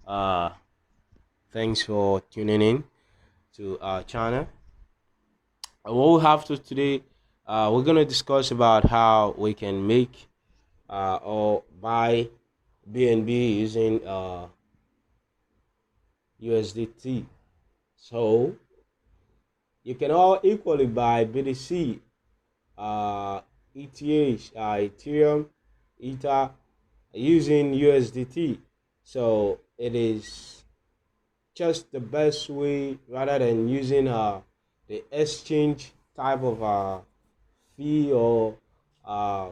Uh, Thanks for tuning in to our channel. What we have to today, we're gonna discuss about how we can make or buy BNB using USDT. So you can all equally buy BTC, ETH, Ethereum, Ether using USDT. So it is just the best way rather than using the exchange type of fee or uh,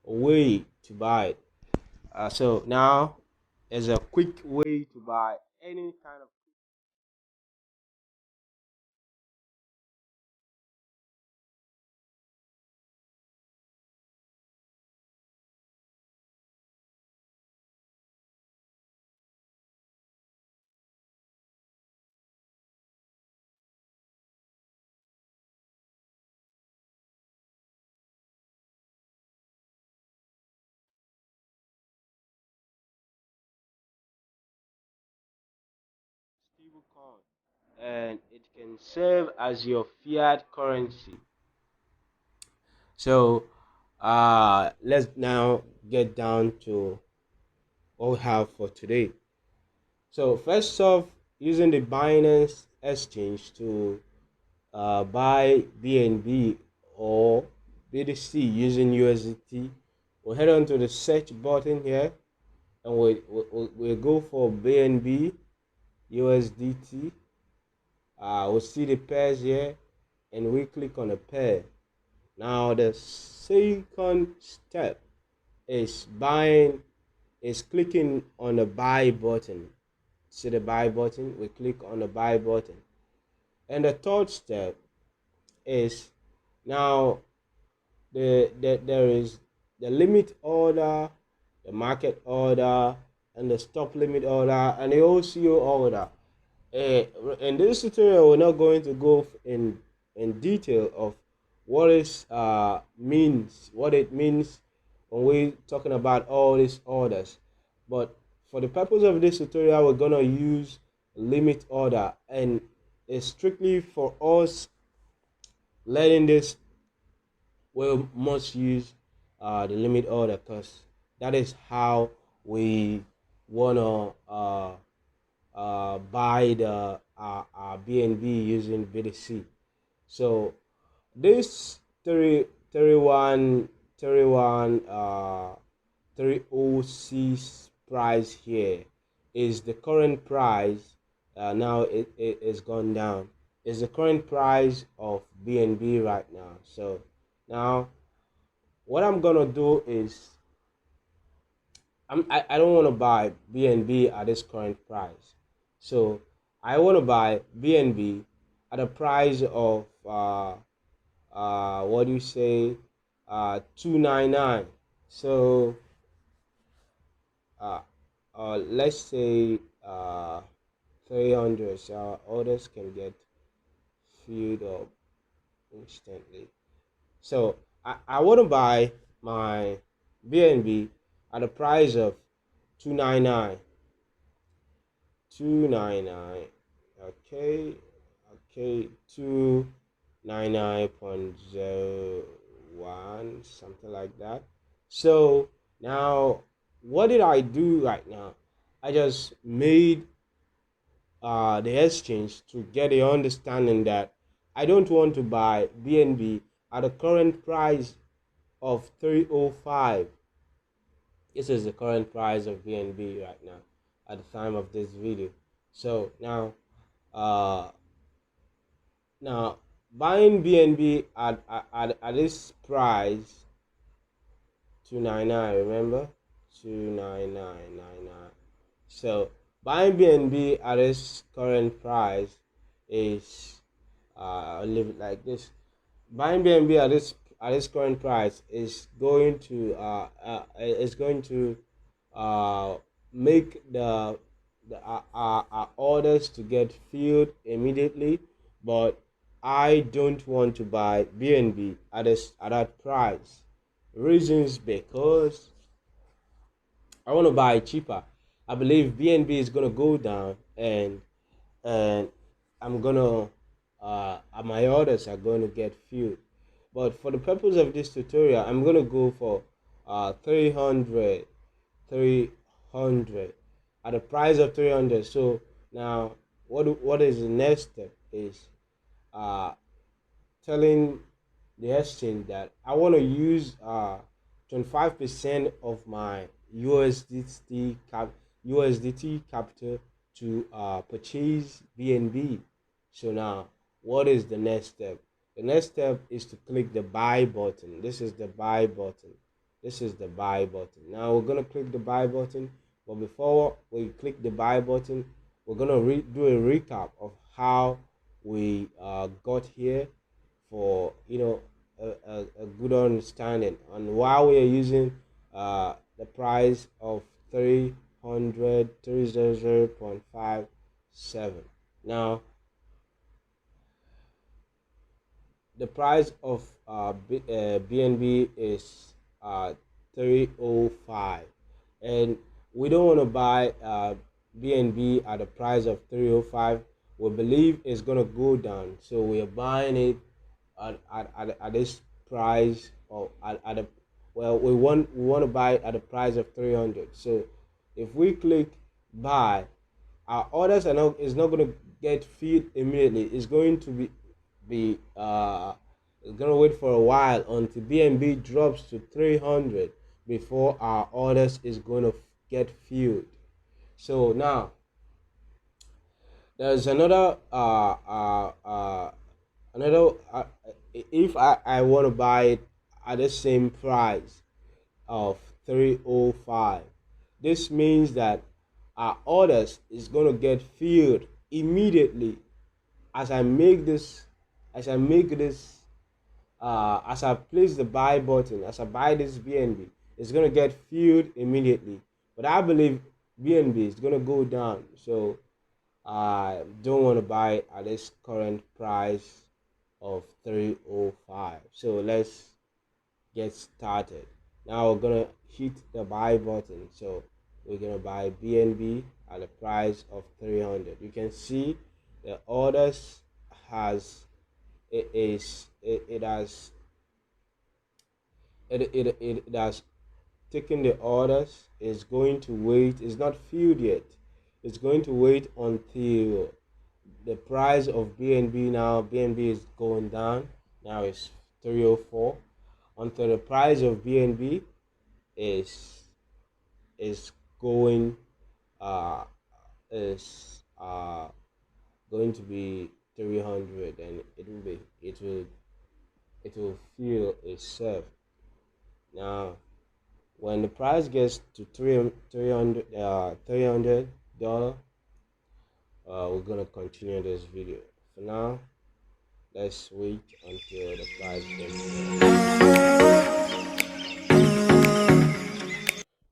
way to buy it. So now is a quick way to buy any kind of stable coin, and it can serve as your fiat currency. So let's now get down to what we have for today. So first off, using the Binance exchange to buy BNB or BTC using USDT, we'll head on to the search button here and we go for BNB USDT. We'll see the pairs here and we click on a pair. Now the second step is clicking on the buy button. See the buy button? We click on the buy button. And the third step is now there is the limit order, the market order, and the stop limit order, and the OCO order. In this tutorial, we're not going to go in detail of what it means when we're talking about all these orders. But for the purpose of this tutorial, we're gonna use limit order, and it's strictly for us learning this we must use the limit order because that is how we wanna buy the BNB using BTC. So this 31 31 306 price here is the current price. Now it is gone down. Is the current price of BNB right now. So now what I'm gonna do is I don't want to buy BNB at this current price. So I want to buy BNB at a price of what do you say 299. So uh, let's say 300, so orders can get filled up instantly. So I want to buy my BNB at a price of 299. 299. Okay. Okay. 299.01, something like that. So now, what did I do right now? I just made the exchange to get the understanding that I don't want to buy BNB at the current price of 305. This is the current price of BNB right now at the time of this video. So uh, now buying BNB at this price 299. Remember 299.99. So buying BNB at its current price is I'll leave it like this. Buying BNB at its current price is going to uh, make the orders to get filled immediately, but I don't want to buy BNB at that price. Reasons because I want to buy cheaper. I believe BNB is gonna go down, and I'm gonna my orders are going to get filled. But for the purpose of this tutorial, I'm gonna go for 300, 300 at the price of 300. So now, what is the next step is uh telling the exchange that I want to use 25% of my USDT capital to purchase BNB. So now, what is the next step? The next step is to click the buy button. This is the buy button. This is the buy button. Now we're gonna click the buy button, but before we click the buy button, we're gonna do a recap of how we got here for a good understanding on why we are using the price of 300.57. Now the price of BNB is 305, and we don't want to buy BNB at the price of 305. We believe it's gonna go down, so we are buying it at this price, or at a, well, we want to buy it at the price of 300. So if we click buy, our orders are not is not going to get filled immediately. It's going to be it's going to wait for a while until BNB drops to 300 before our orders is going to get filled. So now there's another if I want to buy it at the same price of 305, this means that our orders is going to get filled immediately as I make this as I make this as I place the buy button, as I buy this BNB, it's going to get filled immediately. But I believe BNB is going to go down, so I don't want to buy it at this current price of 305. So let's get started. Now we're gonna hit the buy button. So we're gonna buy BNB at the price of 300. You can see the orders has it has it has taken the orders. It's going to wait. It's not filled yet. It's going to wait until the price of BNB. Now BNB is going down. Now it's 304. Until the price of BNB is is going uh is going to be 300, and it will feel itself. Now when the price gets to 300 dollar, we're gonna continue this video. For now, let's wait until the price gets there.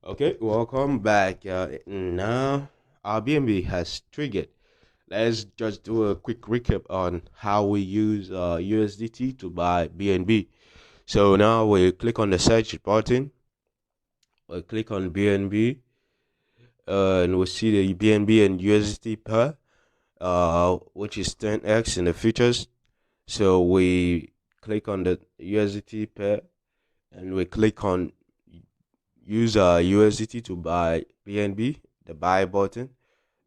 Okay, welcome back. Now our BNB has triggered. Let's just do a quick recap on how we use USDT to buy BNB. So now we click on the search button. We click on BNB, and we see the BNB and USDT pair, which is 10x in the futures. So we click on the USDT pair, and we click on use USDT to buy BNB, the buy button,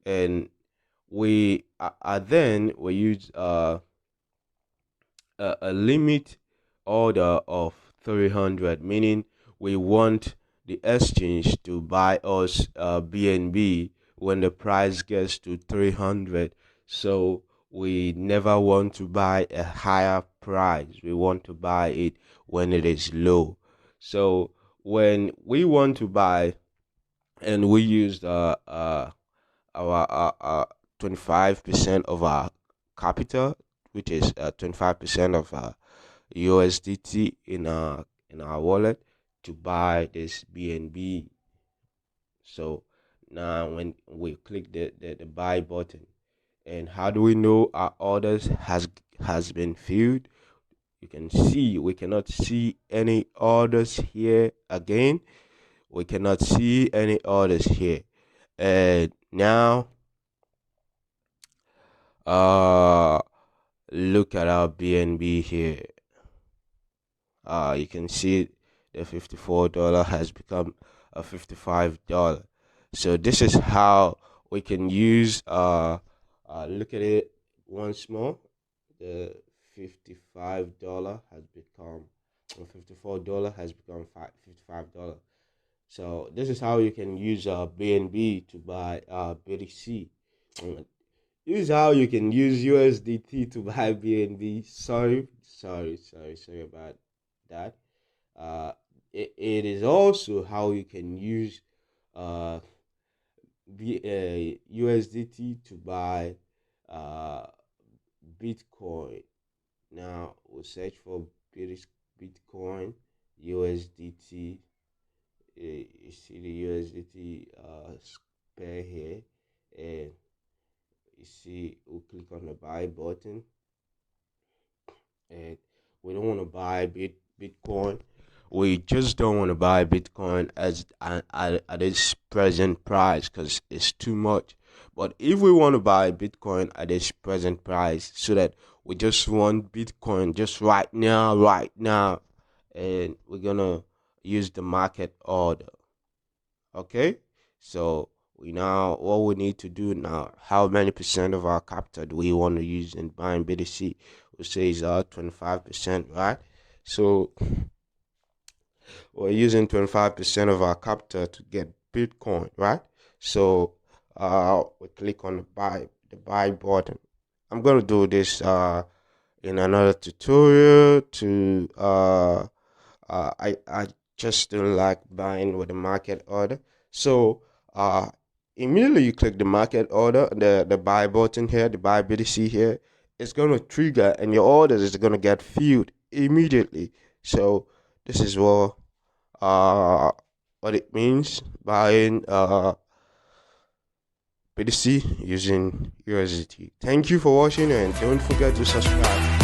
and we then we use a limit order of 300, meaning we want the exchange to buy us BNB when the price gets to 300. So we never want to buy a higher price. We want to buy it when it is low. So when we want to buy, and we used our 25% of our capital, which is 25% of USDT in our wallet, to buy this BNB. So now when we click the buy button, and how do we know our orders has been filled? You can see we cannot see any orders here again. We cannot see any orders here. And now, uh, look at our BNB here. You can see the $54 has become a $55. So this is how we can use look at it once more. The $55 has become $54 has become $55. So this is how you can use BNB to buy BTC. This is how you can use USDT to buy BNB. Sorry about that. Uh, it is also how you can use uh, USDT to buy uh, Bitcoin. Now we'll search for Bitcoin USDT. You see the USDT pair here, and you see we'll click on the buy button, and we don't want to buy Bitcoin. We just don't want to buy Bitcoin at its present price because it's too much. But if we want to buy Bitcoin at its present price, so that we just want Bitcoin just right now, and we're gonna use the market order. Okay, so we now what we need to do now. How many percent of our capital do we want to use in buying BTC? We say is 25%, right? So we're using 25% of our capital to get Bitcoin, right? So we click on the buy button. I'm gonna do this in another tutorial to I just don't like buying with the market order. So uh, immediately you click the market order, the buy button here, the buy BTC here, it's gonna trigger and your orders is gonna get filled immediately. So this is uh what it means buying BTC using USDT. Thank you for watching and don't forget to subscribe.